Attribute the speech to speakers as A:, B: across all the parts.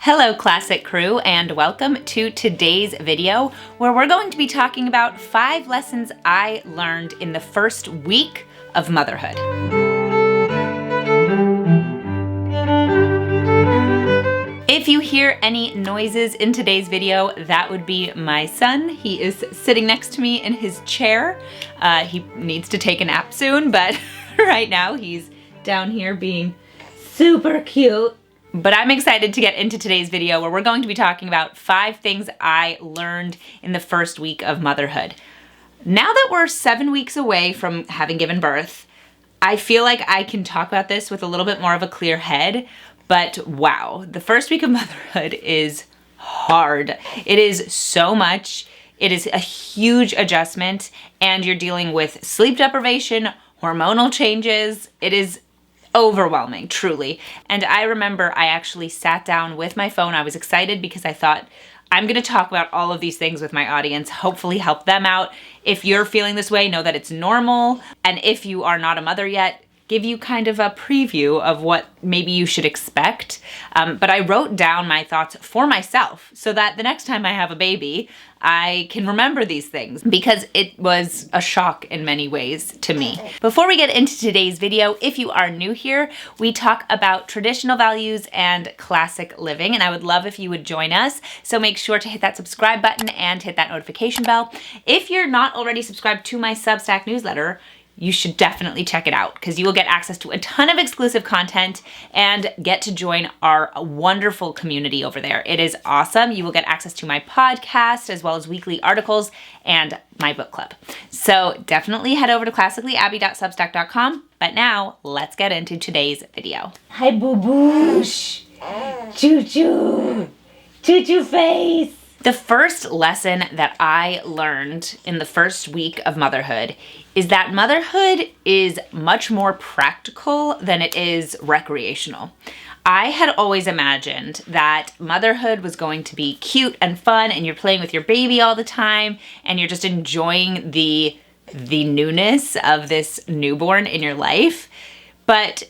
A: Hello Classic Crew, and welcome to today's video where we're going to be talking about 5 lessons I learned in the first week of motherhood. If you hear any noises in today's video, that would be my son. He is sitting next to me in his chair. He needs to take a nap soon, but right now he's down here being super cute. But I'm excited to get into today's video where we're going to be talking about 5 things I learned in the first week of motherhood. Now that we're 7 weeks away from having given birth, I feel like I can talk about this with a little bit more of a clear head, but wow, the first week of motherhood is hard. It is so much. It is a huge adjustment, and you're dealing with sleep deprivation, hormonal changes. It is overwhelming, truly. And I remember I actually sat down with my phone. I was excited because I thought, I'm going to talk about all of these things with my audience, hopefully help them out. If you're feeling this way, know that it's normal. And if you are not a mother yet, give you kind of a preview of what maybe you should expect. But I wrote down my thoughts for myself so that the next time I have a baby, I can remember these things because it was a shock in many ways to me. Before we get into today's video, if you are new here, we talk about traditional values and classic living, and I would love if you would join us. So make sure to hit that subscribe button and hit that notification bell. If you're not already subscribed to my Substack newsletter, you should definitely check it out because you will get access to a ton of exclusive content and get to join our wonderful community over there. It is awesome. You will get access to my podcast as well as weekly articles and my book club. So definitely head over to classicallyabby.substack.com. But now let's get into today's video. Hi, boo-boosh. Choo-choo. Choo-choo face. The first lesson that I learned in the first week of motherhood is that motherhood is much more practical than it is recreational. I had always imagined that motherhood was going to be cute and fun and you're playing with your baby all the time and you're just enjoying the newness of this newborn in your life. But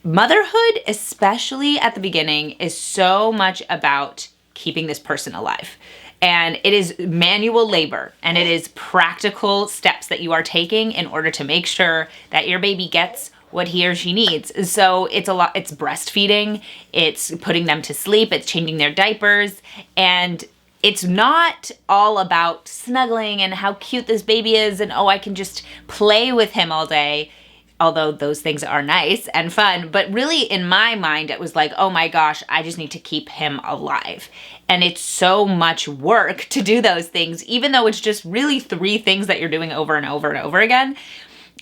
A: motherhood, especially at the beginning, is so much about keeping this person alive. And it is manual labor and it is practical steps that you are taking in order to make sure that your baby gets what he or she needs. So it's breastfeeding, it's putting them to sleep, it's changing their diapers, and it's not all about snuggling and how cute this baby is and oh, I can just play with him all day. Although those things are nice and fun, but really in my mind, it was like, oh my gosh, I just need to keep him alive. And it's so much work to do those things, even though it's just really 3 things that you're doing over and over and over again.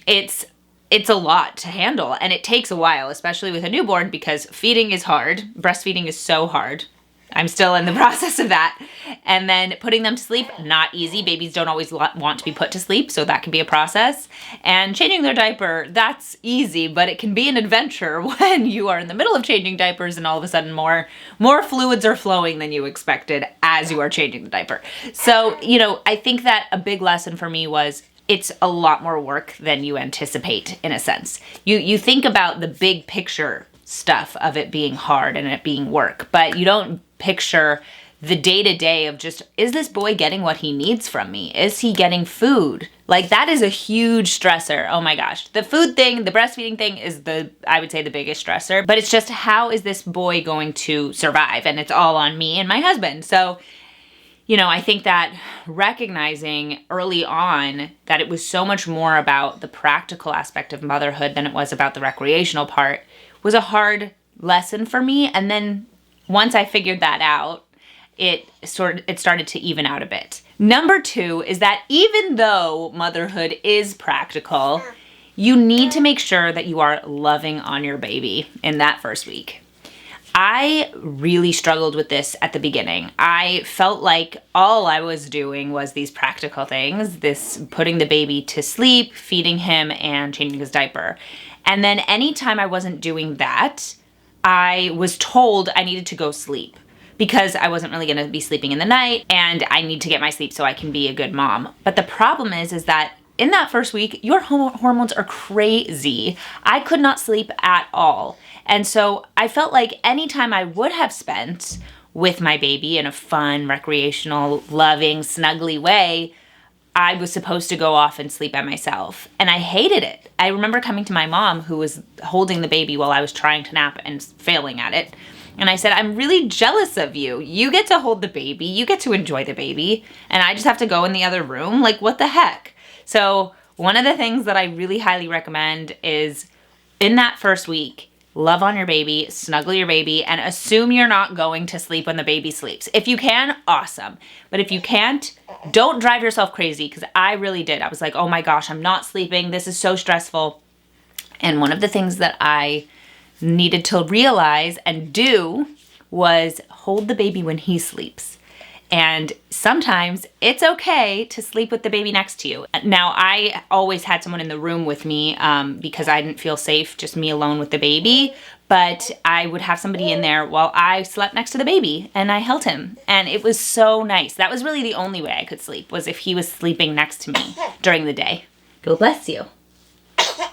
A: It's a lot to handle and it takes a while, especially with a newborn because feeding is hard. Breastfeeding is so hard. I'm still in the process of that. And then putting them to sleep, not easy. Babies don't always want to be put to sleep, so that can be a process. And changing their diaper, that's easy, but it can be an adventure when you are in the middle of changing diapers and all of a sudden more fluids are flowing than you expected as you are changing the diaper. So, I think that a big lesson for me was it's a lot more work than you anticipate in a sense. You think about the big picture stuff of it being hard and it being work, but you don't picture the day-to-day of just, is this boy getting what he needs from me? Is he getting food? Like that is a huge stressor. Oh my gosh. The food thing, the breastfeeding thing is I would say the biggest stressor, but it's just how is this boy going to survive? And it's all on me and my husband. So, I think that recognizing early on that it was so much more about the practical aspect of motherhood than it was about the recreational part was a hard lesson for me. And then once I figured that out, it started to even out a bit. Number 2 is that even though motherhood is practical, you need to make sure that you are loving on your baby in that first week. I really struggled with this at the beginning. I felt like all I was doing was these practical things, this putting the baby to sleep, feeding him, and changing his diaper. And then anytime I wasn't doing that, I was told I needed to go sleep because I wasn't really going to be sleeping in the night and I need to get my sleep so I can be a good mom. But the problem is that in that first week, your hormones are crazy. I could not sleep at all. And so I felt like any time I would have spent with my baby in a fun, recreational, loving, snuggly way, I was supposed to go off and sleep by myself. And I hated it. I remember coming to my mom, who was holding the baby while I was trying to nap and failing at it. And I said, I'm really jealous of you. You get to hold the baby. You get to enjoy the baby. And I just have to go in the other room. Like, what the heck? So one of the things that I really highly recommend is in that first week, love on your baby, snuggle your baby, and assume you're not going to sleep when the baby sleeps. If you can, awesome. But if you can't, don't drive yourself crazy, because I really did. I was like, oh my gosh, I'm not sleeping. This is so stressful. And one of the things that I needed to realize and do was hold the baby when he sleeps. And sometimes it's okay to sleep with the baby next to you. Now, I always had someone in the room with me because I didn't feel safe, just me alone with the baby. But I would have somebody in there while I slept next to the baby and I held him. And it was so nice. That was really the only way I could sleep, was if he was sleeping next to me during the day. God bless you.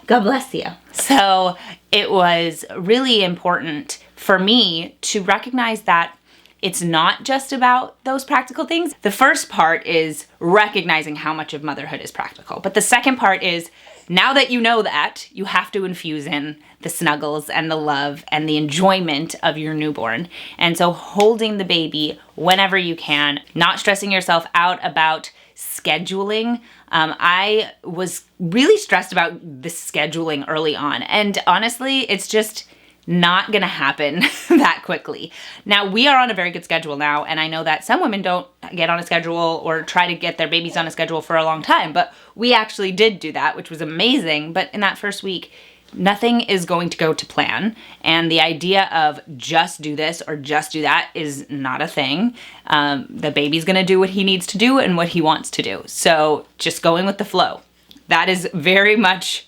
A: God bless you. So it was really important for me to recognize that it's not just about those practical things. The first part is recognizing how much of motherhood is practical. But the second part is, now that you know that, you have to infuse in the snuggles and the love and the enjoyment of your newborn. And so holding the baby whenever you can, not stressing yourself out about scheduling. I was really stressed about the scheduling early on. And honestly, it's just not gonna happen that quickly. Now, we are on a very good schedule now, and I know that some women don't get on a schedule or try to get their babies on a schedule for a long time, but we actually did do that, which was amazing. But in that first week, nothing is going to go to plan, and the idea of just do this or just do that is not a thing. The baby's gonna do what he needs to do and what he wants to do. So just going with the flow. That is very much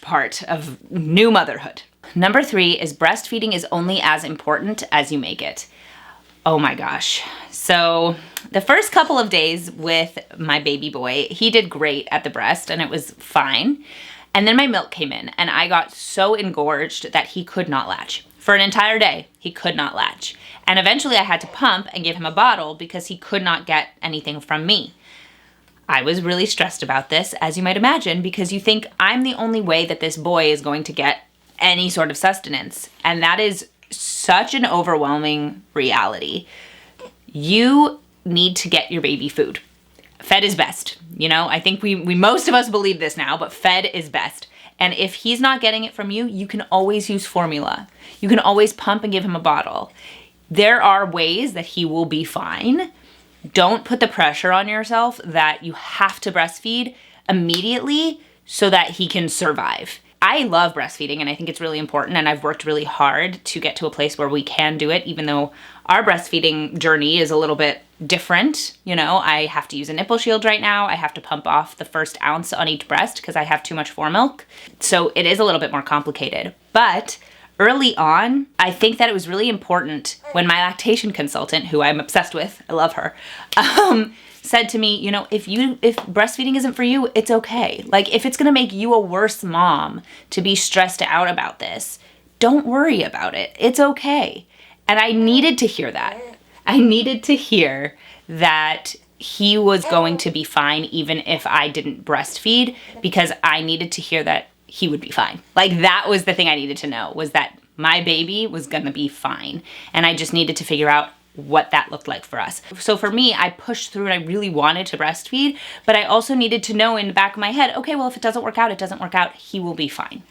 A: part of new motherhood. Number 3 is breastfeeding is only as important as you make it. Oh my gosh. So the first couple of days with my baby boy, he did great at the breast and it was fine. And then my milk came in and I got so engorged that he could not latch. For an entire day, he could not latch. And eventually I had to pump and give him a bottle because he could not get anything from me. I was really stressed about this, as you might imagine, because you think I'm the only way that this boy is going to get any sort of sustenance. And that is such an overwhelming reality. You need to get your baby food. Fed is best. You know, I think we most of us believe this now, but fed is best. And if he's not getting it from you, you can always use formula. You can always pump and give him a bottle. There are ways that he will be fine. Don't put the pressure on yourself that you have to breastfeed immediately so that he can survive. I love breastfeeding and I think it's really important, and I've worked really hard to get to a place where we can do it, even though our breastfeeding journey is a little bit different. You know, I have to use a nipple shield right now. I have to pump off the first ounce on each breast because I have too much formilk. So it is a little bit more complicated. But early on, I think that it was really important when my lactation consultant, who I'm obsessed with, I love her, said to me, you know, if breastfeeding isn't for you, it's okay. Like, if it's gonna make you a worse mom to be stressed out about this, don't worry about it. It's okay. And I needed to hear that. I needed to hear that he was going to be fine even if I didn't breastfeed, because I needed to hear that he would be fine. Like, that was the thing I needed to know, was that my baby was gonna be fine. And I just needed to figure out what that looked like for us. So for me, I pushed through and I really wanted to breastfeed, but I also needed to know in the back of my head, okay, well, if it doesn't work out, it doesn't work out. He will be fine.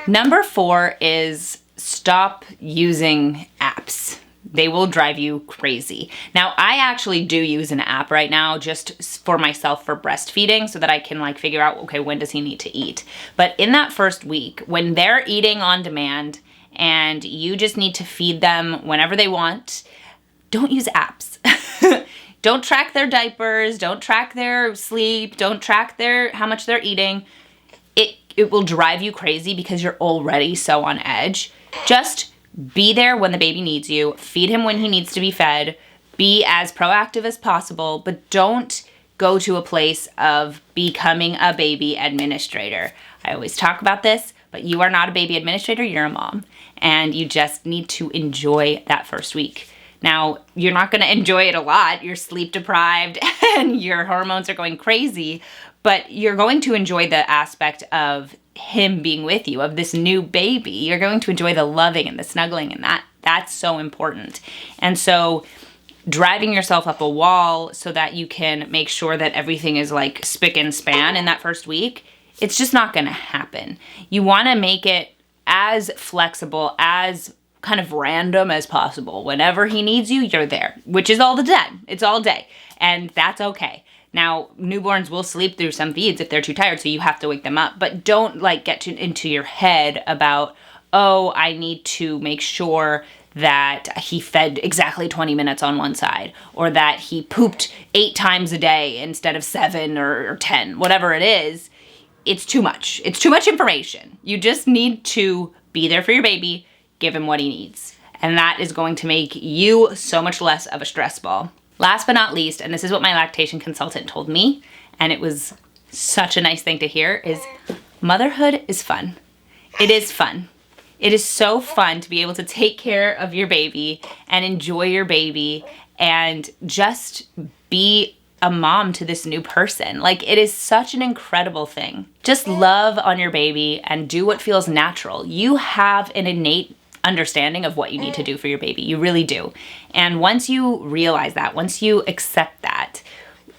A: Number 4 is stop using apps. They will drive you crazy. Now, I actually do use an app right now just for myself for breastfeeding so that I can like figure out, okay, when does he need to eat? But in that first week, when they're eating on demand and you just need to feed them whenever they want, don't use apps. Don't track their diapers, don't track their sleep, don't track how much they're eating. It will drive you crazy because you're already so on edge. Just be there when the baby needs you, feed him when he needs to be fed, be as proactive as possible, but don't go to a place of becoming a baby administrator. I always talk about this, but you are not a baby administrator, you're a mom. And you just need to enjoy that first week. Now, you're not gonna enjoy it a lot. You're sleep deprived and your hormones are going crazy, but you're going to enjoy the aspect of him being with you, of this new baby. You're going to enjoy the loving and the snuggling, and that's so important. And so driving yourself up a wall so that you can make sure that everything is like spick and span in that first week, it's just not gonna happen. You wanna make it as flexible, as kind of random as possible. Whenever he needs you, you're there, which is all the time. It's all day, and that's okay. Now, newborns will sleep through some feeds if they're too tired, so you have to wake them up, but don't like get into your head about, oh, I need to make sure that he fed exactly 20 minutes on one side, or that he pooped 8 times a day instead of 7 or 10, whatever it is. It's too much. It's too much information. You just need to be there for your baby, give him what he needs. And that is going to make you so much less of a stress ball. Last but not least, and this is what my lactation consultant told me, and it was such a nice thing to hear, is motherhood is fun. It is fun. It is so fun to be able to take care of your baby and enjoy your baby and just be a mom to this new person. Like, it is such an incredible thing. Just love on your baby and do what feels natural. You have an innate understanding of what you need to do for your baby. You really do. And once you realize that, once you accept that,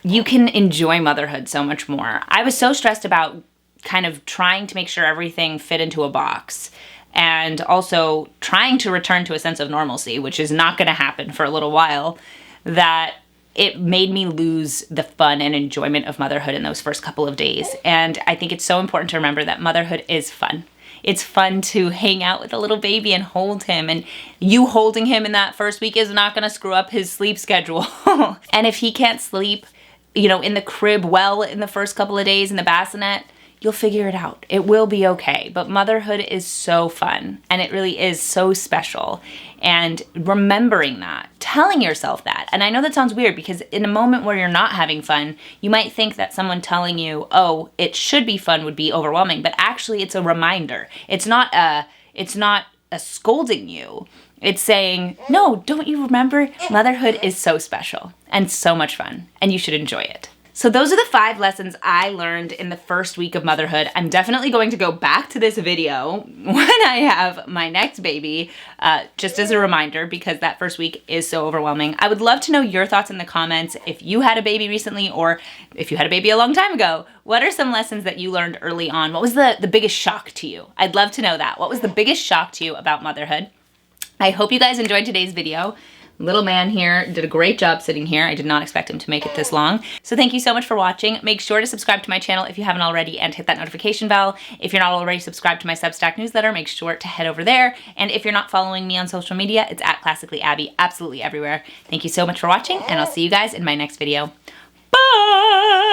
A: you can enjoy motherhood so much more. I was so stressed about kind of trying to make sure everything fit into a box, and also trying to return to a sense of normalcy, which is not going to happen for a little while, that it made me lose the fun and enjoyment of motherhood in those first couple of days. And I think it's so important to remember that motherhood is fun. It's fun to hang out with a little baby and hold him, and you holding him in that first week is not going to screw up his sleep schedule. And if he can't sleep, you know, in the crib well in the first couple of days in the bassinet, you'll figure it out. It will be okay. But motherhood is so fun, and it really is so special. And remembering that, telling yourself that. And I know that sounds weird, because in a moment where you're not having fun, you might think that someone telling you, oh, it should be fun would be overwhelming, but actually it's a reminder. It's not a scolding you. It's saying, no, don't you remember? Motherhood is so special and so much fun, and you should enjoy it. So those are the 5 lessons I learned in the first week of motherhood. I'm definitely going to go back to this video when I have my next baby, just as a reminder, because that first week is so overwhelming. I would love to know your thoughts in the comments. If you had a baby recently, or if you had a baby a long time ago, what are some lessons that you learned early on? What was the biggest shock to you? I'd love to know that. What was the biggest shock to you about motherhood? I hope you guys enjoyed today's video. Little man here did a great job sitting here. I did not expect him to make it this long. So thank you so much for watching. Make sure to subscribe to my channel if you haven't already, and hit that notification bell. If you're not already subscribed to my Substack newsletter, make sure to head over there. And if you're not following me on social media, it's at Classically Abby, absolutely everywhere. Thank you so much for watching, and I'll see you guys in my next video. Bye!